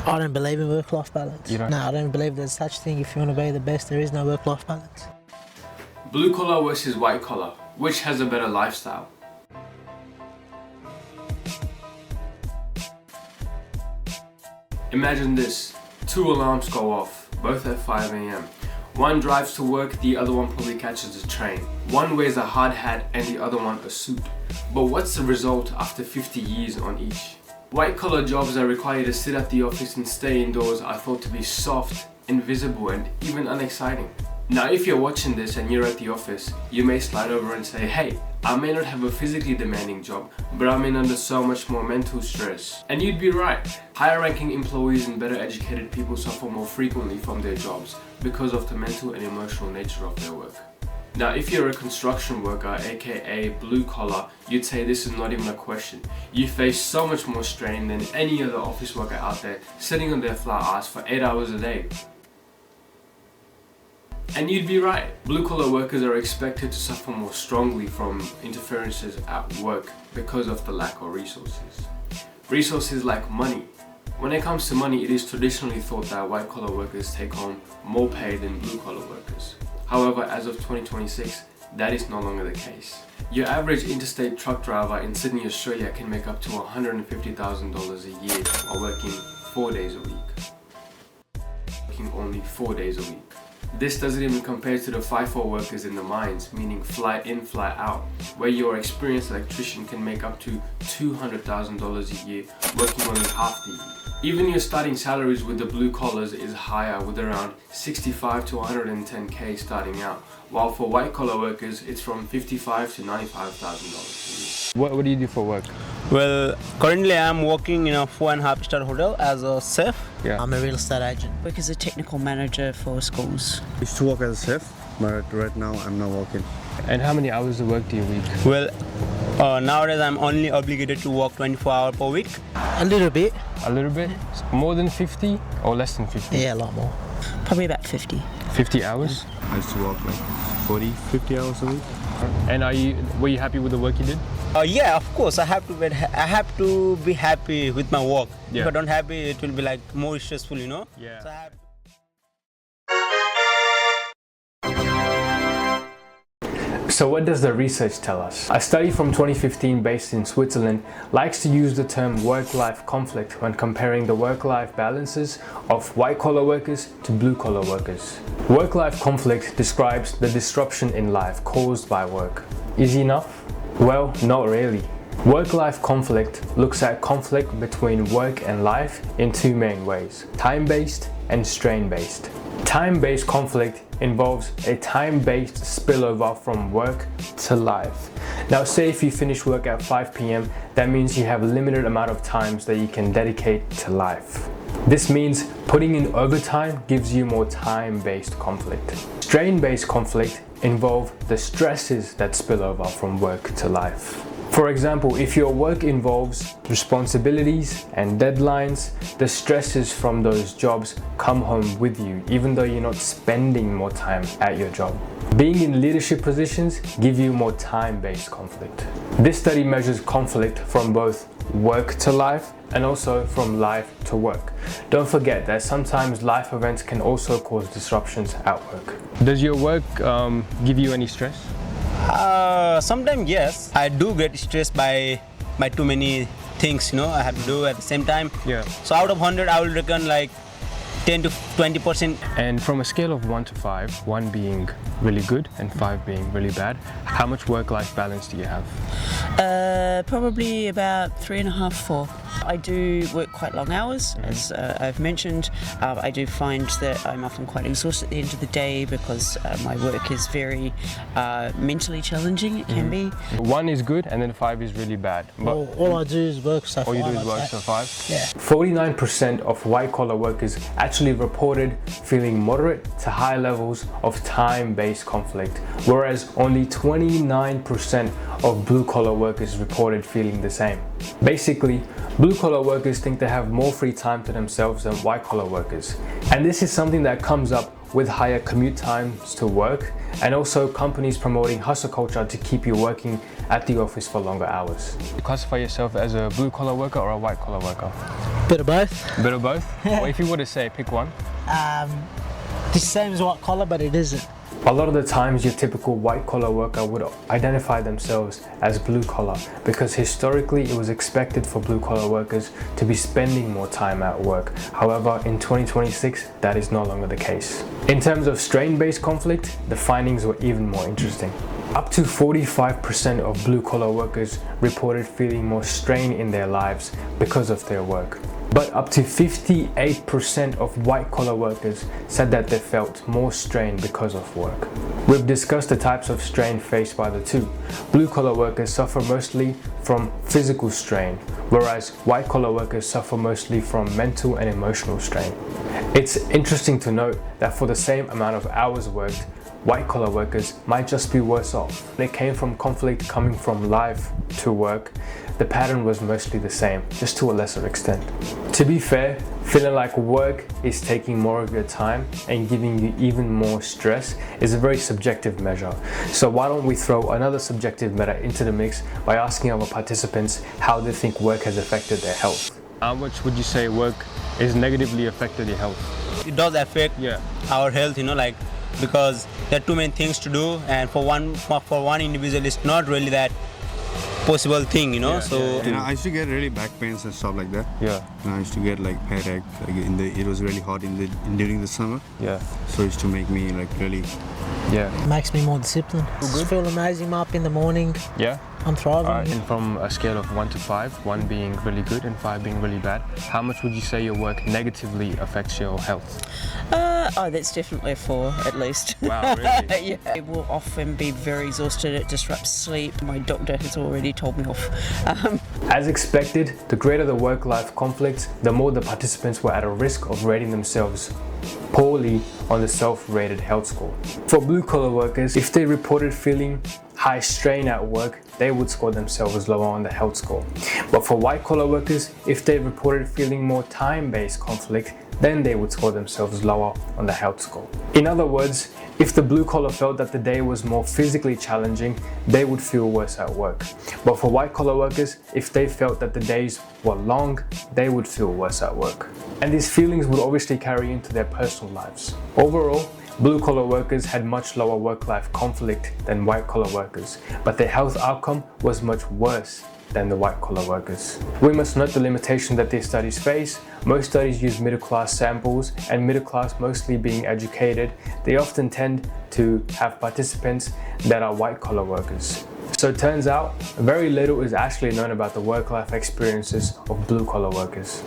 I don't believe in work-life balance. You don't? No, I don't believe there's such thing. If you want to be the best, there is no work-life balance. Blue collar versus white collar, which has a better lifestyle? Imagine this, 2 alarms go off, both at 5 AM. One drives to work, the other one probably catches the train. One wears a hard hat and the other one a suit. But what's the result after 50 years on each? White collar jobs that require you to sit at the office and stay indoors are thought to be soft, invisible and even unexciting. Now if you're watching this and you're at the office, you may slide over and say, hey, I may not have a physically demanding job, but I'm in under so much more mental stress. And you'd be right. Higher ranking employees and better educated people suffer more frequently from their jobs because of the mental and emotional nature of their work. Now if you're a construction worker, aka blue collar, you'd say this is not even a question. You face so much more strain than any other office worker out there sitting on their flat ass for 8 hours a day. And you'd be right, blue collar workers are expected to suffer more strongly from interferences at work because of the lack of resources. Resources like money. When it comes to money, it is traditionally thought that white collar workers take home more pay than blue collar workers. However, as of 2026, that is no longer the case. Your average interstate truck driver in Sydney, Australia can make up to $150,000 a year while working 4 days a week. Working only 4 days a week. This doesn't even compare to the FIFO workers in the mines, meaning fly in, fly out, where your experienced electrician can make up to $200,000 a year, working only half the year. Even your starting salaries with the blue collars is higher, with around 65 to 110k starting out, while for white collar workers it's from $55 to $95,000 a year. What do you do for work? Well, currently I'm working in a 4.5-star hotel as a chef. Yeah. I'm a real estate agent. Work as a technical manager for schools. I used to work as a chef, but right now I'm not working. And how many hours of work do you week? Well, nowadays I'm only obligated to work 24 hours per week. A little bit. A little bit? More than 50 or less than 50? Yeah, a lot more. Probably about 50. 50 hours? I used to work like 40, 50 hours a week. And were you happy with the work you did? Yeah, of course. I have to be happy with my work. Yeah. If I don't happy, it will be like more stressful, you know. Yeah. So I have So what does the research tell us? A study from 2015 based in Switzerland likes to use the term work-life conflict when comparing the work-life balances of white-collar workers to blue-collar workers. Work-life conflict describes the disruption in life caused by work. Easy enough? Well, not really. Work-life conflict looks at conflict between work and life in two main ways: time-based and strain-based. Time-based conflict involves a time-based spillover from work to life. Now say if you finish work at 5 PM, that means you have a limited amount of times that you can dedicate to life. This means putting in overtime gives you more time-based conflict. Strain-based conflict involve the stresses that spill over from work to life. For example, if your work involves responsibilities and deadlines, the stresses from those jobs come home with you, even though you're not spending more time at your job. Being in leadership positions give you more time-based conflict. This study measures conflict from both work to life and also from life to work. Don't forget that sometimes life events can also cause disruptions at work. Does your work give you any stress? sometimes yes, I do get stressed by too many things, you know, I have to do at the same time. Yeah. So out of 100, I will reckon like 10 to 20%. And from a scale of 1 to 5, 1 being really good and 5 being really bad, how much work-life balance do you have? Probably about 3.5, 4. I do work quite long hours, as I've mentioned. I do find that I'm often quite exhausted at the end of the day because my work is very mentally challenging, it can be. 1 is good and then 5 is really bad. But All I do is work, so all you do is I'd work, say. so 5? Yeah. 49% of white-collar workers actually reported feeling moderate to high levels of time-based conflict, whereas only 29% of blue-collar workers reported feeling the same. Basically, blue-collar workers think they have more free time to themselves than white-collar workers. And this is something that comes up with higher commute times to work and also companies promoting hustle culture to keep you working at the office for longer hours. You classify yourself as a blue-collar worker or a white-collar worker? Bit of both. A bit of both? Well, if you were to say pick one. The same as white collar, but it isn't. A lot of the times your typical white collar worker would identify themselves as blue collar because historically it was expected for blue collar workers to be spending more time at work. However, in 2026, that is no longer the case. In terms of strain-based conflict, the findings were even more interesting. Up to 45% of blue collar workers reported feeling more strain in their lives because of their work. But up to 58% of white collar workers said that they felt more strain because of work. We've discussed the types of strain faced by the two. Blue collar workers suffer mostly from physical strain, whereas white collar workers suffer mostly from mental and emotional strain. It's interesting to note that for the same amount of hours worked, white collar workers might just be worse off. They came from conflict coming from life to work. The pattern was mostly the same, just to a lesser extent. To be fair, feeling like work is taking more of your time and giving you even more stress is a very subjective measure. So why don't we throw another subjective measure into the mix by asking our participants how they think work has affected their health. How much would you say work is negatively affected your health? It does affect our health, like because there are too many things to do, and for one individual it's not really that possible thing, so I used to get really back pains and stuff like that. Yeah. And I used to get like headache. Like it was really hot during the summer. Yeah. So it used to make me like really. Yeah. Makes me more disciplined. I feel amazing. I'm up in the morning. Yeah. I'm thriving. And from a scale of 1 to 5, 1 being really good and 5 being really bad, how much would you say your work negatively affects your health? That's definitely a 4 at least. Wow, really? Yeah. I will often be very exhausted. It disrupts sleep. My doctor has already told me off. As expected, the greater the work-life conflict, the more the participants were at a risk of rating themselves poorly on the self-rated health score. For blue-collar workers, if they reported feeling high strain at work, they would score themselves lower on the health score. But for white-collar workers, if they reported feeling more time-based conflict, then they would score themselves lower on the health score. In other words, if the blue collar felt that the day was more physically challenging, they would feel worse at work. But for white collar workers, if they felt that the days were long, they would feel worse at work. And these feelings would obviously carry into their personal lives. Overall, blue collar workers had much lower work-life conflict than white collar workers, but their health outcome was much worse than the white collar workers. We must note the limitation that these studies face. Most studies use middle class samples, and middle class mostly being educated, they often tend to have participants that are white collar workers. So it turns out very little is actually known about the work-life experiences of blue collar workers.